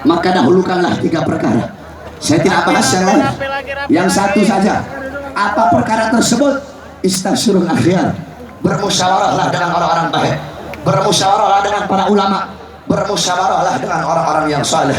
maka dahulukanlah 3 perkara. Saya tidak bahas yang lain, yang satu saja. Apa perkara tersebut? Istasyurul akhyar, bermusyawarahlah dengan orang-orang baik, bermusyawarahlah dengan para ulama, bermusyawarahlah dengan orang-orang yang saleh.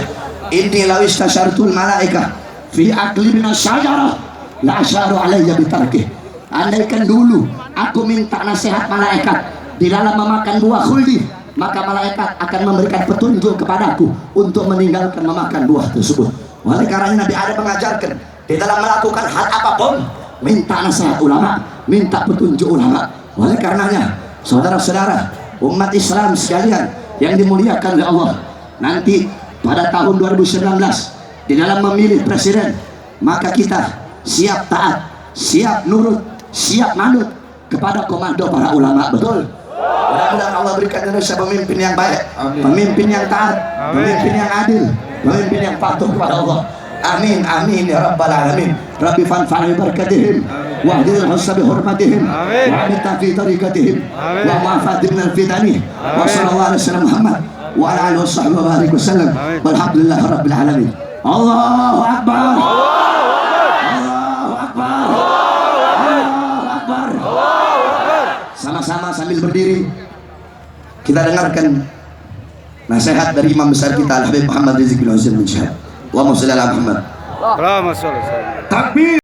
Inni law istasyartul malaikah fi akli minas syajarah la asyaru alayya bitarkih. Andaikan dulu aku minta nasihat malaikat di dalam memakan buah khuldi, maka malaikat akan memberikan petunjuk kepadaku untuk meninggalkan memakan buah tersebut. Oleh karena Nabi Adam mengajarkan di dalam melakukan hal apapun, minta nasihat ulama, minta petunjuk ulama. Oleh karenanya, saudara-saudara umat Islam sekalian yang dimuliakan oleh Allah, nanti pada tahun 2019 di dalam memilih presiden, maka kita siap taat, siap nurut, siap manut kepada komando para ulama. Betul? Mudah-mudahan Allah berikan Indonesia pemimpin yang baik, pemimpin yang taat, pemimpin yang adil, pemimpin yang patuh kepada Allah. Amin amin ya rabbal alamin. Rabbi fanfa'na bi barakatihim wa hdina husna bi hurmatihim wa amita fi tariqatihim wa ma'afadina fitani wa sallallahu alaihi wasallam Muhammad wa ala alihi washabbihi wa barik wasallam walhamdulillahi rabbil alamin. Allahu akbar, Allahu akbar, Allahu akbar. Sama-sama sambil berdiri kita dengarkan nasihat dari imam besar kita Habib Muhammad Rizieq bin Husain bin Syihab. Allahumma shalli ala Muhammad. Allahumma shalli. Takbir.